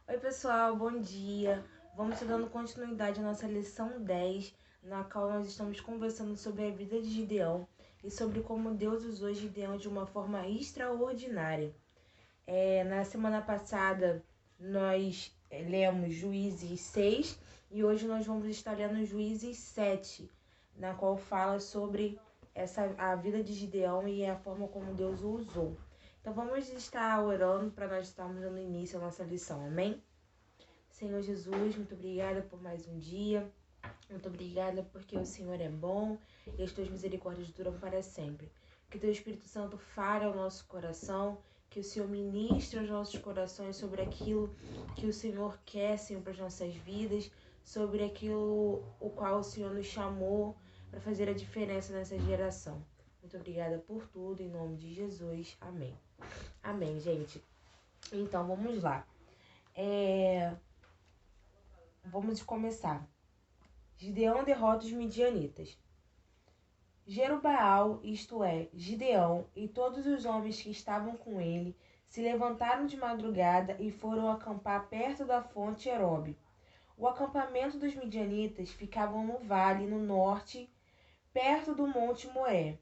Oi pessoal, bom dia. Vamos dando continuidade à nossa lição 10, na qual nós estamos conversando sobre a vida de Gideão e sobre como Deus usou Gideão de uma forma extraordinária. Na semana passada nós lemos Juízes 6 e hoje nós vamos estar lendo Juízes 7, na qual fala sobre a vida de Gideão e a forma como Deus o usou. Então vamos estar orando para nós estarmos dando início à nossa lição, amém? Senhor Jesus, muito obrigada por mais um dia. Muito obrigada porque o Senhor é bom e as tuas misericórdias duram para sempre. Que teu Espírito Santo fale ao nosso coração, que o Senhor ministre aos nossos corações sobre aquilo que o Senhor quer, Senhor, para as nossas vidas, sobre aquilo o qual o Senhor nos chamou para fazer a diferença nessa geração. Muito obrigada por tudo, em nome de Jesus. Amém. Amém, gente. Então, vamos lá. Vamos começar. Gideão derrota os midianitas. Jerubaal, isto é, Gideão, e todos os homens que estavam com ele, se levantaram de madrugada e foram acampar perto da fonte Herobe. O acampamento dos midianitas ficava no vale, no norte, perto do monte Moé.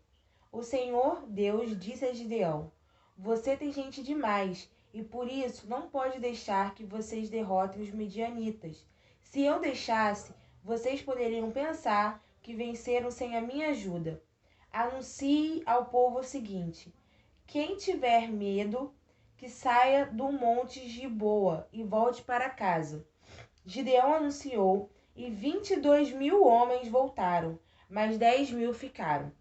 O Senhor Deus disse a Gideão: Você tem gente demais, e por isso não pode deixar que vocês derrotem os midianitas. Se eu deixasse, vocês poderiam pensar que venceram sem a minha ajuda. Anuncie ao povo o seguinte: quem tiver medo, que saia do monte Giboa e volte para casa. Gideão anunciou, e 22.000 homens voltaram, mas 10.000 ficaram.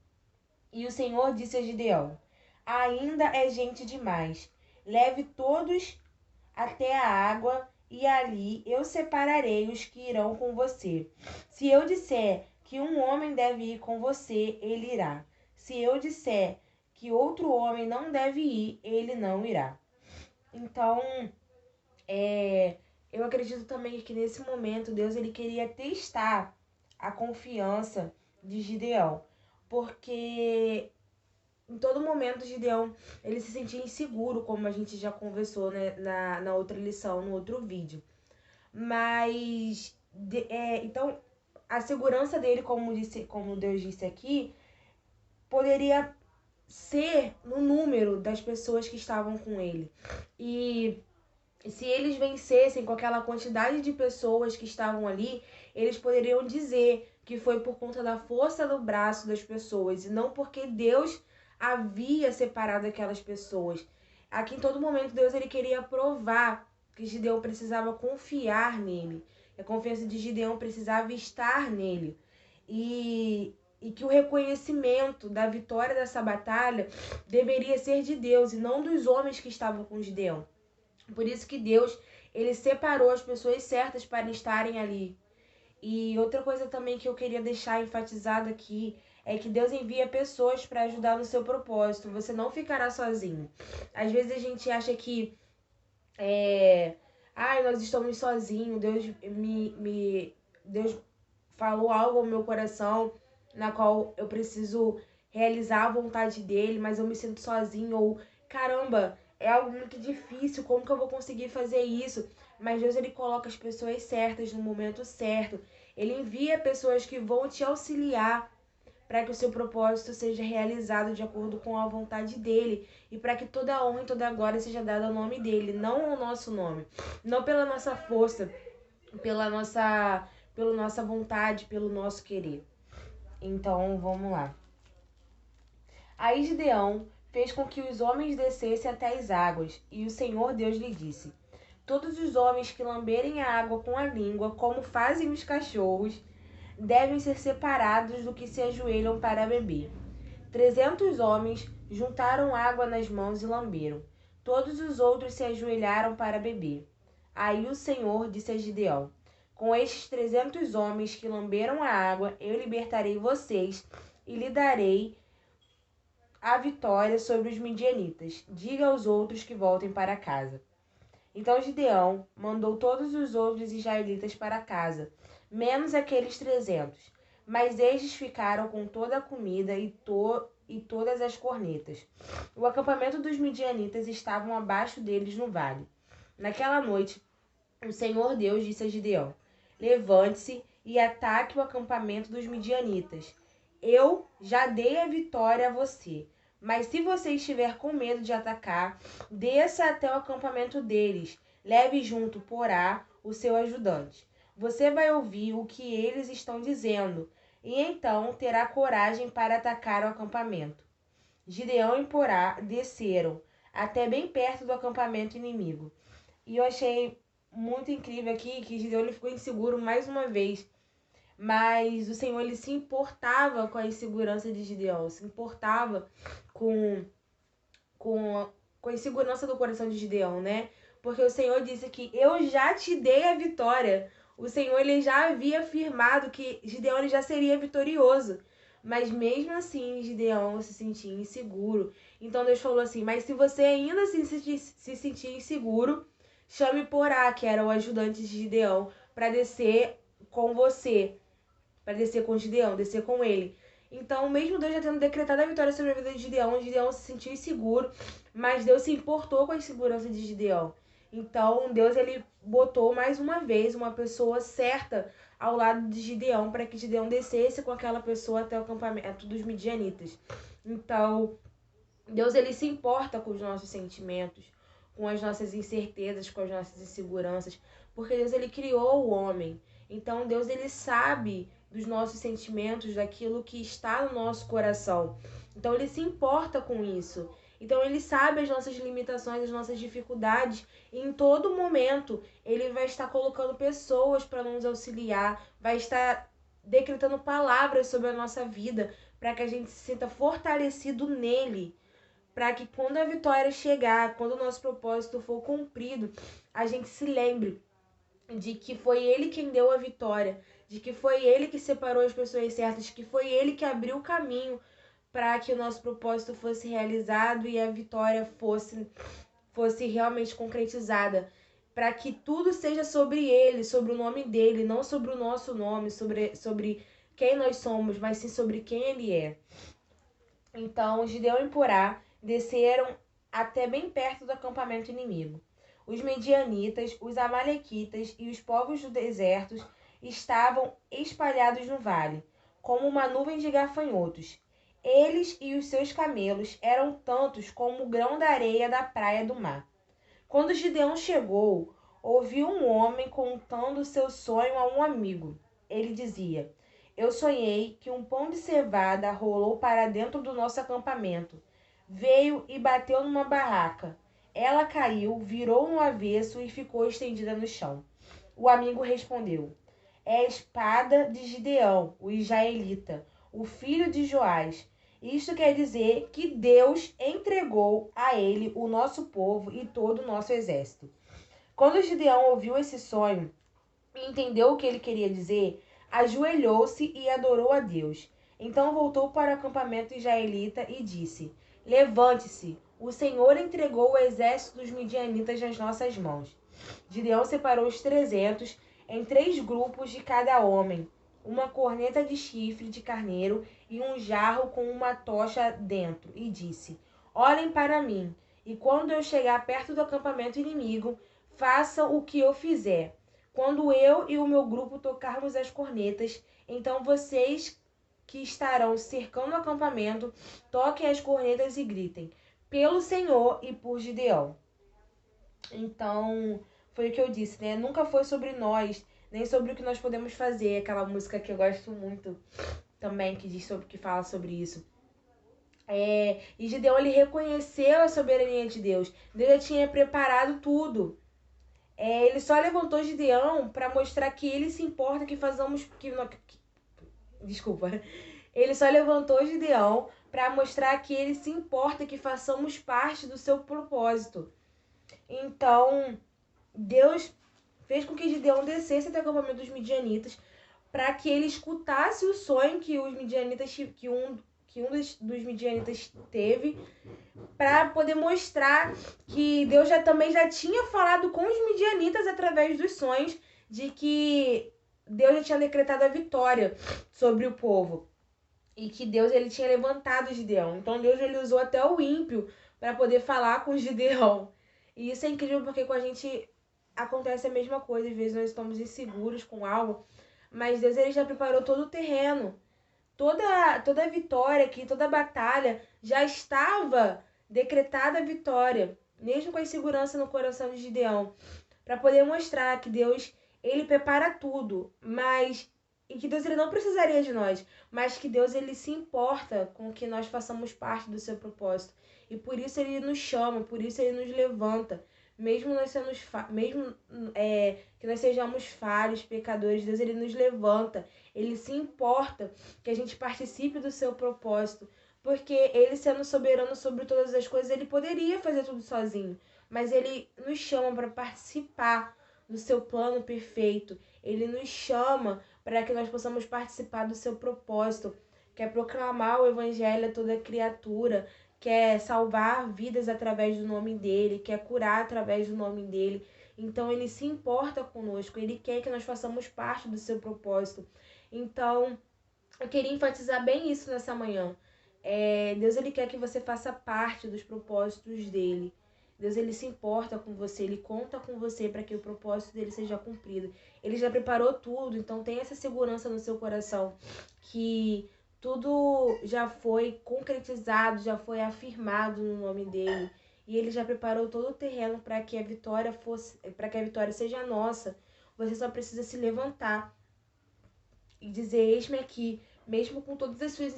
E o Senhor disse a Gideão: Ainda é gente demais. Leve todos até a água, e ali eu separarei os que irão com você. Se eu disser que um homem deve ir com você, ele irá. Se eu disser que outro homem não deve ir, ele não irá. Então, eu acredito também que nesse momento Deus ele queria testar a confiança de Gideão, porque em todo momento Gideão ele se sentia inseguro, como a gente já conversou, né, na outra lição, no outro vídeo. Mas então a segurança dele, como Deus disse aqui, poderia ser no número das pessoas que estavam com ele. E se eles vencessem com aquela quantidade de pessoas que estavam ali, eles poderiam dizer que foi por conta da força do braço das pessoas e não porque Deus havia separado aquelas pessoas. Aqui em todo momento Deus ele queria provar que Gideão precisava confiar nele. A confiança de Gideão precisava estar nele. E que o reconhecimento da vitória dessa batalha deveria ser de Deus e não dos homens que estavam com Gideão. Por isso que Deus, ele separou as pessoas certas para estarem ali. E outra coisa também que eu queria deixar enfatizado aqui é que Deus envia pessoas para ajudar no seu propósito. Você não ficará sozinho. Às vezes a gente acha que nós estamos sozinhos. Deus falou algo ao meu coração na qual eu preciso realizar a vontade dele, mas eu me sinto sozinho, ou caramba, é algo muito difícil, como que eu vou conseguir fazer isso? Mas Deus ele coloca as pessoas certas no momento certo. Ele envia pessoas que vão te auxiliar para que o seu propósito seja realizado de acordo com a vontade dele e para que toda a honra e toda a glória seja dada ao nome dele, não ao nosso nome, não pela nossa força, pela nossa vontade, pelo nosso querer. Então, vamos lá. Aí Gideão fez com que os homens descessem até as águas, e o Senhor Deus lhe disse: Todos os homens que lamberem a água com a língua, como fazem os cachorros, devem ser separados do que se ajoelham para beber. 300 homens juntaram água nas mãos e lamberam. Todos os outros se ajoelharam para beber. Aí o Senhor disse a Gideão: Com estes 300 homens que lamberam a água, eu libertarei vocês e lhe darei a vitória sobre os midianitas. Diga aos outros que voltem para casa. Então Gideão mandou todos os outros israelitas para casa, menos aqueles 300. Mas estes ficaram com toda a comida e todas as cornetas. O acampamento dos midianitas estava abaixo deles no vale. Naquela noite, O Senhor Deus disse a Gideão: levante-se e ataque o acampamento dos midianitas. Eu já dei a vitória a você. Mas se você estiver com medo de atacar, desça até o acampamento deles. Leve junto Porá, o seu ajudante. Você vai ouvir o que eles estão dizendo, e então terá coragem para atacar o acampamento. Gideão e Porá desceram até bem perto do acampamento inimigo. E eu achei muito incrível aqui que Gideão ele ficou inseguro mais uma vez. Mas o Senhor ele se importava com a insegurança de Gideão, se importava com, com, com a insegurança do coração de Gideão, né? Porque o Senhor disse que eu já te dei a vitória. O Senhor ele já havia afirmado que Gideão ele já seria vitorioso. Mas mesmo assim, Gideão se sentia inseguro. Então Deus falou assim: mas se você ainda assim se sentir inseguro, chame Porá, que era o ajudante de Gideão, para descer com você. Para descer com Gideão, descer com ele. Então, mesmo Deus já tendo decretado a vitória sobre a vida de Gideão, Gideão se sentiu inseguro, mas Deus se importou com a insegurança de Gideão. Então, Deus ele botou mais uma vez uma pessoa certa ao lado de Gideão para que Gideão descesse com aquela pessoa até o acampamento dos midianitas. Então, Deus ele se importa com os nossos sentimentos, com as nossas incertezas, com as nossas inseguranças, porque Deus ele criou o homem. Então Deus ele sabe dos nossos sentimentos, daquilo que está no nosso coração. Então ele se importa com isso. Então ele sabe as nossas limitações, as nossas dificuldades, e em todo momento ele vai estar colocando pessoas para nos auxiliar, vai estar decretando palavras sobre a nossa vida, para que a gente se sinta fortalecido nele, para que quando a vitória chegar, quando o nosso propósito for cumprido, a gente se lembre de que foi ele quem deu a vitória, de que foi ele que separou as pessoas certas, de que foi ele que abriu o caminho para que o nosso propósito fosse realizado e a vitória fosse realmente concretizada, para que tudo seja sobre ele, sobre o nome dele, não sobre o nosso nome, sobre quem nós somos, mas sim sobre quem ele é. Então, Gideão e Porá desceram até bem perto do acampamento inimigo. Os medianitas, os amalequitas e os povos do deserto estavam espalhados no vale, como uma nuvem de gafanhotos. Eles e os seus camelos eram tantos como o grão da areia da praia do mar. Quando Gideão chegou, ouviu um homem contando seu sonho a um amigo. Ele dizia: eu sonhei que um pão de cevada rolou para dentro do nosso acampamento. Veio e bateu numa barraca. Ela caiu, virou no avesso e ficou estendida no chão. O amigo respondeu: é a espada de Gideão, o israelita, o filho de Joás. Isto quer dizer que Deus entregou a ele o nosso povo e todo o nosso exército. Quando Gideão ouviu esse sonho e entendeu o que ele queria dizer, ajoelhou-se e adorou a Deus. Então voltou para o acampamento israelita e disse: levante-se, o Senhor entregou o exército dos midianitas nas nossas mãos. Gideão separou os 300 em 3 grupos de cada homem, uma corneta de chifre de carneiro e um jarro com uma tocha dentro, e disse: olhem para mim, e quando eu chegar perto do acampamento inimigo, façam o que eu fizer. Quando eu e o meu grupo tocarmos as cornetas, então vocês que estarão cercando o acampamento, toquem as cornetas e gritem: pelo Senhor e por Gideão. Então, foi o que eu disse, né? Nunca foi sobre nós, nem sobre o que nós podemos fazer. Aquela música que eu gosto muito também, que fala sobre isso. E Gideão, ele reconheceu a soberania de Deus. Deus já tinha preparado tudo. Ele só levantou Gideão para mostrar que ele se importa que façamos... Desculpa. Ele só levantou Gideão para mostrar que ele se importa que façamos parte do seu propósito. Então, Deus fez com que Gideão descesse até o acampamento dos midianitas para que ele escutasse o sonho que os midianitas, que um dos midianitas teve, para poder mostrar que Deus também já tinha falado com os midianitas através dos sonhos, de que Deus já tinha decretado a vitória sobre o povo e que Deus ele tinha levantado Gideão. Então Deus ele usou até o ímpio para poder falar com Gideão. E isso é incrível porque quando a gente acontece a mesma coisa, às vezes nós estamos inseguros com algo, mas Deus ele já preparou todo o terreno. Toda a vitória aqui, toda a batalha já estava decretada a vitória, mesmo com a insegurança no coração de Gideão, para poder mostrar que Deus, ele prepara tudo, mas e que Deus ele não precisaria de nós, mas que Deus ele se importa com que nós façamos parte do seu propósito. E por isso ele nos chama, por isso ele nos levanta. Mesmo nós sendo que nós sejamos falhos, pecadores, Deus ele nos levanta. Ele se importa que a gente participe do seu propósito, porque ele sendo soberano sobre todas as coisas, ele poderia fazer tudo sozinho, mas ele nos chama para participar do seu plano perfeito. Ele nos chama para que nós possamos participar do seu propósito, que é proclamar o evangelho a toda criatura, quer salvar vidas através do nome dele, quer curar através do nome dele. Então ele se importa conosco, ele quer que nós façamos parte do seu propósito. Então eu queria enfatizar bem isso nessa manhã. Deus ele quer que você faça parte dos propósitos dele. Deus ele se importa com você, ele conta com você para que o propósito dele seja cumprido. Ele já preparou tudo, então tenha essa segurança no seu coração que tudo já foi concretizado, já foi afirmado no nome dele. E ele já preparou todo o terreno para que a vitória seja nossa. Você só precisa se levantar e dizer: eis-me aqui, mesmo com todas as suas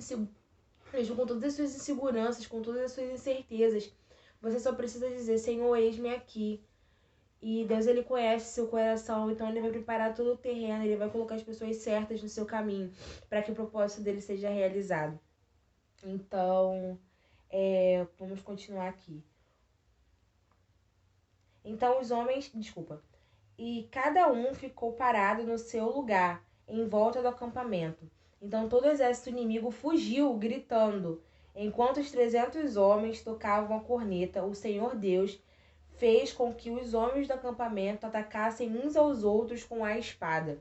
inseguranças, com todas as suas incertezas. Você só precisa dizer: Senhor, eis-me aqui. E Deus ele conhece seu coração, então ele vai preparar todo o terreno, ele vai colocar as pessoas certas no seu caminho para que o propósito dele seja realizado. Então, vamos continuar aqui. Então e cada um ficou parado no seu lugar, em volta do acampamento. Então todo o exército inimigo fugiu, gritando. Enquanto os 300 homens tocavam a corneta, o Senhor Deus fez com que os homens do acampamento atacassem uns aos outros com a espada.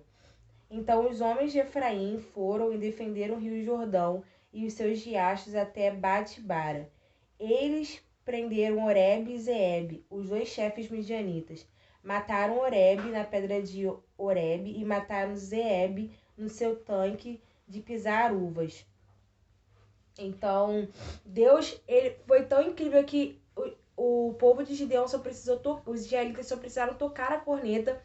Então os homens de Efraim foram e defenderam o rio Jordão e os seus riachos até Bate-bara. Eles prenderam Oreb e Zeeb, os dois chefes midianitas. Mataram Oreb na pedra de Oreb e mataram Zeeb no seu tanque de pisar uvas. Então, Deus ele foi tão incrível que o povo de Gideão os israelitas só precisaram tocar a corneta,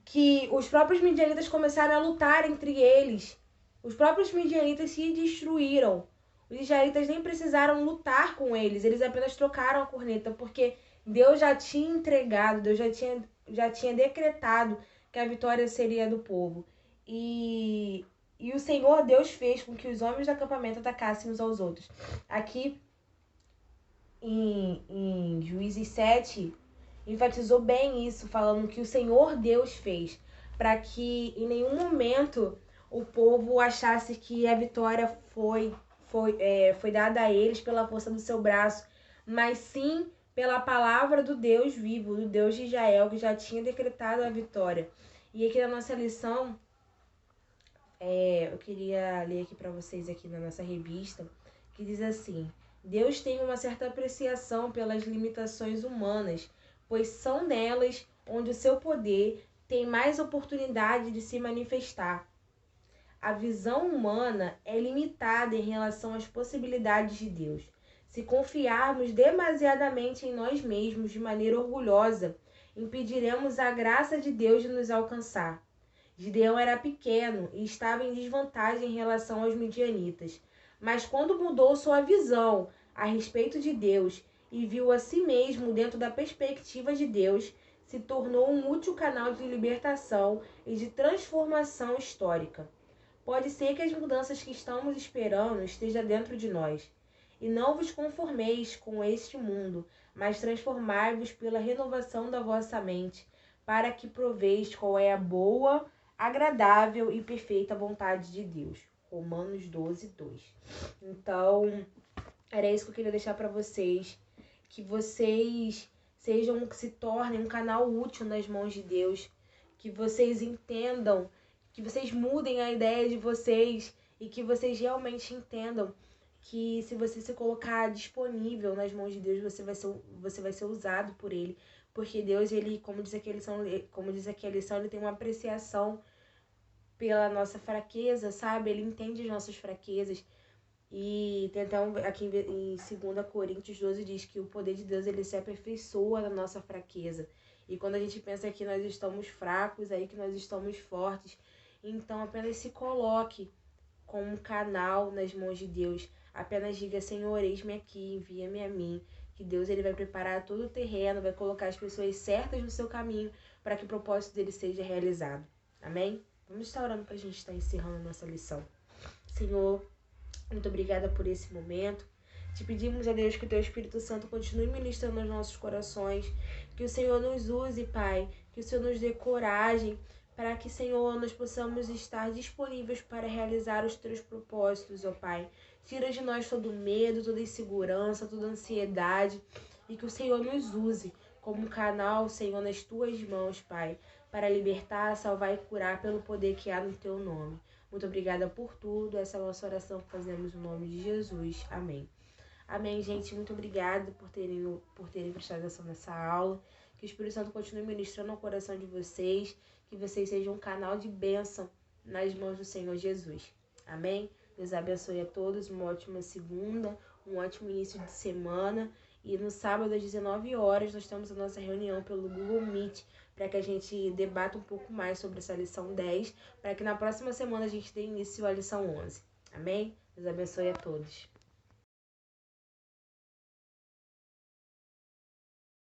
que os próprios midianitas começaram a lutar entre eles. Os próprios midianitas se destruíram. Os israelitas nem precisaram lutar com eles, eles apenas trocaram a corneta, porque Deus já tinha entregado, Deus já tinha decretado que a vitória seria do povo. E o Senhor Deus fez com que os homens do acampamento atacassem uns aos outros. Aqui em Juízes 7, enfatizou bem isso, falando que o Senhor Deus fez, para que em nenhum momento o povo achasse que a vitória foi dada a eles pela força do seu braço, mas sim pela palavra do Deus vivo, do Deus de Israel, que já tinha decretado a vitória. E aqui na nossa lição, eu queria ler aqui para vocês aqui na nossa revista, que diz assim: Deus tem uma certa apreciação pelas limitações humanas, pois são nelas onde o seu poder tem mais oportunidade de se manifestar. A visão humana é limitada em relação às possibilidades de Deus. Se confiarmos demasiadamente em nós mesmos de maneira orgulhosa, impediremos a graça de Deus de nos alcançar. Gideão era pequeno e estava em desvantagem em relação aos midianitas. Mas quando mudou sua visão a respeito de Deus e viu a si mesmo dentro da perspectiva de Deus, se tornou um útil canal de libertação e de transformação histórica. Pode ser que as mudanças que estamos esperando estejam dentro de nós. E não vos conformeis com este mundo, mas transformai-vos pela renovação da vossa mente, para que proveis qual é a boa, agradável e perfeita vontade de Deus. Romanos 12, 2. Então, era isso que eu queria deixar para vocês. Que vocês se tornem um canal útil nas mãos de Deus. Que vocês entendam, que vocês mudem a ideia de vocês e que vocês realmente entendam que se você se colocar disponível nas mãos de Deus, você vai ser usado por Ele. Porque Deus, ele, como diz aqui a lição, ele tem uma apreciação pela nossa fraqueza, sabe? Ele entende as nossas fraquezas. E tem até aqui em 2 Coríntios 12 diz que o poder de Deus, ele se aperfeiçoa na nossa fraqueza. E quando a gente pensa que nós estamos fracos, aí que nós estamos fortes. Então apenas se coloque como um canal nas mãos de Deus. Apenas diga: Senhor, eis-me aqui, envia-me a mim. Que Deus, ele vai preparar todo o terreno, vai colocar as pessoas certas no seu caminho para que o propósito dele seja realizado. Amém? Vamos estar orando para a gente estar encerrando a nossa lição. Senhor, muito obrigada por esse momento. Te pedimos a Deus que o Teu Espírito Santo continue ministrando nos nossos corações. Que o Senhor nos use, Pai. Que o Senhor nos dê coragem para que, Senhor, nós possamos estar disponíveis para realizar os Teus propósitos, ó Pai. Tira de nós todo medo, toda insegurança, toda ansiedade. E que o Senhor nos use como um canal, Senhor, nas Tuas mãos, Pai, para libertar, salvar e curar pelo poder que há no Teu nome. Muito obrigada por tudo. Essa é a nossa oração que fazemos no nome de Jesus. Amém. Amém, gente. Muito obrigada por terem prestado atenção nessa aula. Que o Espírito Santo continue ministrando ao coração de vocês. Que vocês sejam um canal de bênção nas mãos do Senhor Jesus. Amém? Deus abençoe a todos. Uma ótima segunda, um ótimo início de semana. E no sábado, às 19 horas, nós temos a nossa reunião pelo Google Meet, para que a gente debata um pouco mais sobre essa lição 10, para que na próxima semana a gente dê início à lição 11. Amém? Deus abençoe a todos.